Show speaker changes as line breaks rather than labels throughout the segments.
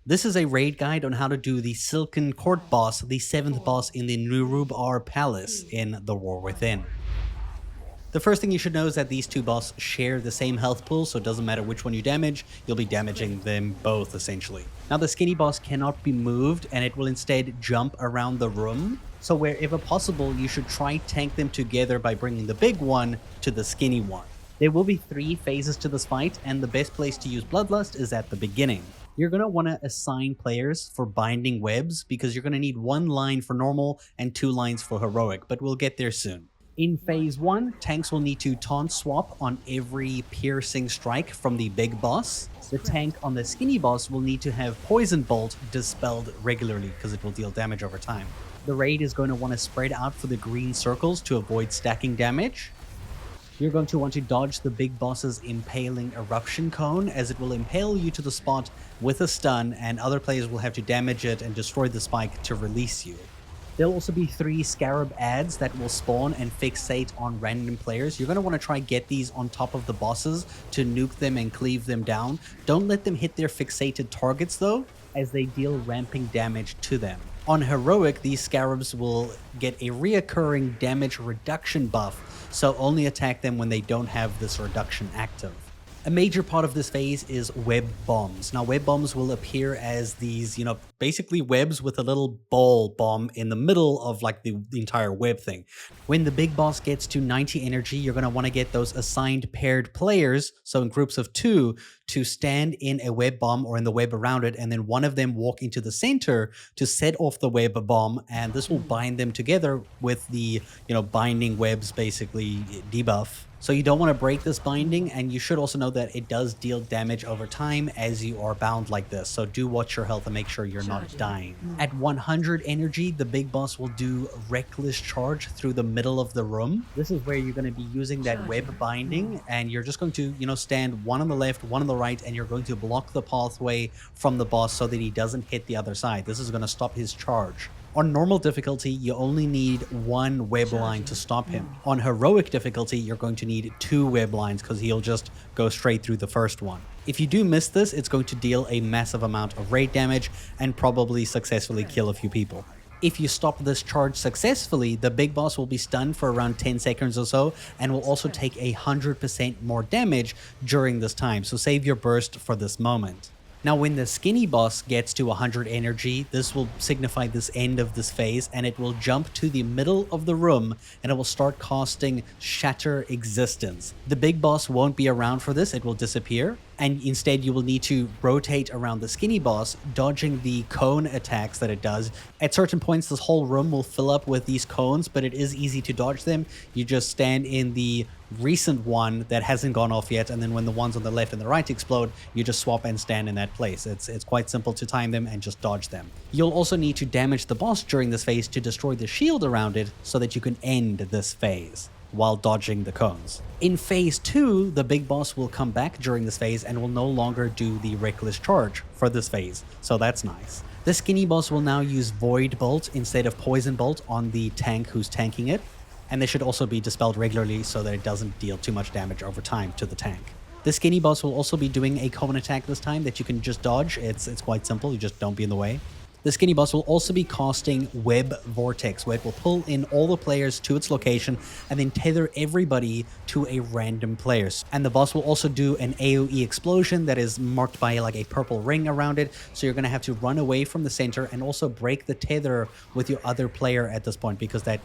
This is a raid guide on how to do the Silken Court boss, the 7th boss in the Nerub-ar Palace in The War Within. The first thing you should know is that these two bosses share the same health pool, so it doesn't matter which one you damage, you'll be damaging them both essentially. Now the skinny boss cannot be moved and it will instead jump around the room, so wherever possible you should try tank them together by bringing the big one to the skinny one. There will be 3 phases to this fight, and the best place to use Bloodlust is at the beginning. You're going to want to assign players for binding webs because you're going to need 1 line for normal and 2 lines for heroic, but we'll get there soon. In phase 1, tanks will need to taunt swap on every piercing strike from the big boss. The tank on the skinny boss will need to have Poison Bolt dispelled regularly because it will deal damage over time. The raid is going to want to spread out for the green circles to avoid stacking damage. You're going to want to dodge the big boss's Impaling Eruption cone, as it will impale you to the spot with a stun, and other players will have to damage it and destroy the spike to release you. There'll also be 3 scarab ads that will spawn and fixate on random players. You're going to want to try get these on top of the bosses to nuke them and cleave them down. Don't let them hit their fixated targets though, as they deal ramping damage to them. On heroic, these scarabs will get a reoccurring damage reduction buff, so only attack them when they don't have this reduction active. A major part of this phase is web bombs. Now, web bombs will appear as these, basically webs with a little ball bomb in the middle of like the entire web thing. When the big boss gets to 90 energy, you're going to want to get those assigned paired players, so in groups of 2, to stand in a web bomb or in the web around it, and then one of them walk into the center to set off the web bomb, and this will bind them together with the, binding webs basically debuff. So you don't want to break this binding, and you should also know that it does deal damage over time as you are bound like this, so do watch your health and make sure you're not dying. At 100 energy, the big boss will do Reckless Charge through the middle of the room. This is where you're going to be using that web binding, and you're just going to, stand one on the left, one on the right, and you're going to block the pathway from the boss so that he doesn't hit the other side. This is going to stop his charge. On normal difficulty, you only need 1 web line to stop him. On heroic difficulty, you're going to need 2 web lines because he'll just go straight through the first one. If you do miss this, it's going to deal a massive amount of raid damage and probably successfully kill a few people. If you stop this charge successfully, the big boss will be stunned for around 10 seconds or so, and will also take 100% more damage during this time, so save your burst for this moment. Now, when the skinny boss gets to 100 energy, this will signify this end of this phase, and it will jump to the middle of the room, and it will start casting Shatter Existence. The big boss won't be around for this, it will disappear, and instead you will need to rotate around the skinny boss, dodging the cone attacks that it does. At certain points, this whole room will fill up with these cones, but it is easy to dodge them. You just stand in the recent one that hasn't gone off yet, and then when the ones on the left and the right explode, you just swap and stand in that place. It's quite simple to time them and just dodge them. You'll also need to damage the boss during this phase to destroy the shield around it so that you can end this phase while dodging the cones. In phase 2, the big boss will come back during this phase and will no longer do the Reckless Charge for this phase, so that's nice. The skinny boss will now use Void Bolt instead of Poison Bolt on the tank who's tanking it, and they should also be dispelled regularly so that it doesn't deal too much damage over time to the tank. The skinny boss will also be doing a cone attack this time that you can just dodge. It's quite simple, you just don't be in the way. The skinny boss will also be casting Web Vortex, where it will pull in all the players to its location and then tether everybody to a random player. And the boss will also do an AoE explosion that is marked by like a purple ring around it, so you're going to have to run away from the center and also break the tether with your other player at this point, because that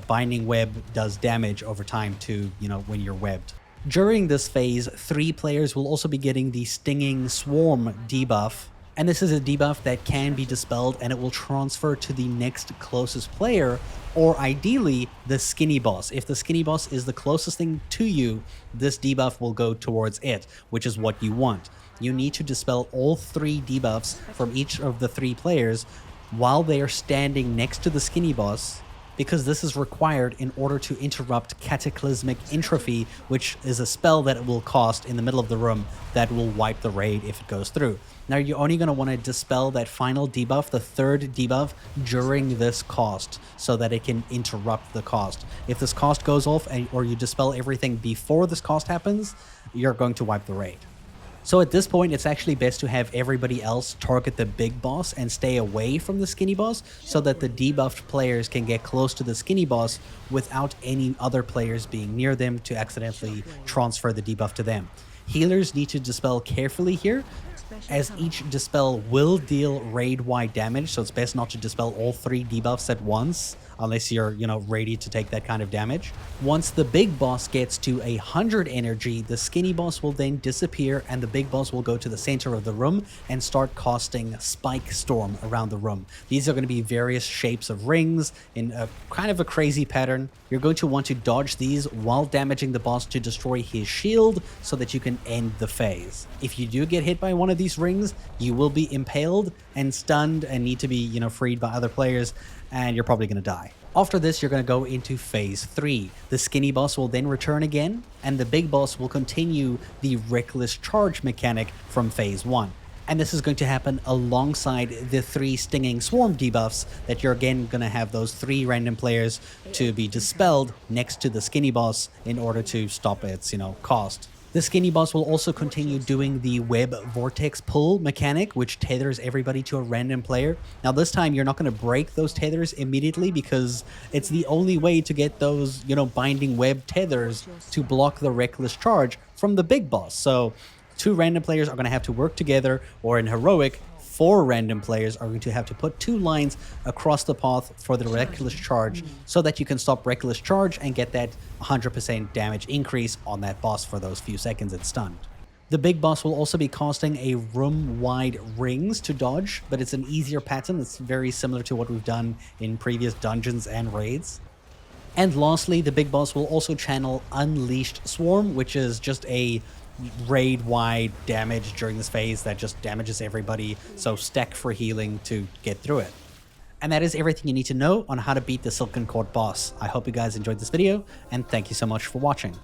binding web does damage over time to, when you're webbed. During this phase, 3 players will also be getting the Stinging Swarm debuff. And this is a debuff that can be dispelled, and it will transfer to the next closest player, or ideally the skinny boss. If the skinny boss is the closest thing to you, this debuff will go towards it, which is what you want. You need to dispel all 3 debuffs from each of the 3 players while they are standing next to the skinny boss, because this is required in order to interrupt Cataclysmic Entropy, which is a spell that it will cast in the middle of the room that will wipe the raid if it goes through. Now, you're only going to want to dispel that final debuff, the 3rd debuff, during this cast, so that it can interrupt the cast. If this cast goes off or you dispel everything before this cast happens, you're going to wipe the raid. So at this point, it's actually best to have everybody else target the big boss and stay away from the skinny boss so that the debuffed players can get close to the skinny boss without any other players being near them to accidentally transfer the debuff to them. Healers need to dispel carefully here, as each dispel will deal raid-wide damage, so it's best not to dispel all 3 debuffs at once, unless you're, ready to take that kind of damage. Once the big boss gets to 100 energy, the skinny boss will then disappear, and the big boss will go to the center of the room and start casting Spike Storm around the room. These are going to be various shapes of rings in a kind of a crazy pattern. You're going to want to dodge these while damaging the boss to destroy his shield so that you can end the phase. If you do get hit by one of these rings, you will be impaled and stunned and need to be, freed by other players, and you're probably going to die. After this, you're going to go into phase 3. The skinny boss will then return again, and the big boss will continue the reckless charge mechanic from phase 1. And this is going to happen alongside the 3 stinging swarm debuffs that you're again going to have those 3 random players to be dispelled next to the skinny boss in order to stop its, cost. The skinny boss will also continue doing the web vortex pull mechanic, which tethers everybody to a random player. Now this time you're not going to break those tethers immediately because it's the only way to get those, binding web tethers to block the reckless charge from the big boss. So 2 random players are going to have to work together, or in heroic, 4 random players are going to have to put 2 lines across the path for the reckless charge so that you can stop reckless charge and get that 100% damage increase on that boss for those few seconds it's stunned. The big boss will also be casting a room-wide rings to dodge, but it's an easier pattern. It's very similar to what we've done in previous dungeons and raids. And lastly, the big boss will also channel Unleashed Swarm, which is just a raid-wide damage during this phase that just damages everybody, so stack for healing to get through it. And that is everything you need to know on how to beat the Silken Court boss. I hope you guys enjoyed this video, and thank you so much for watching.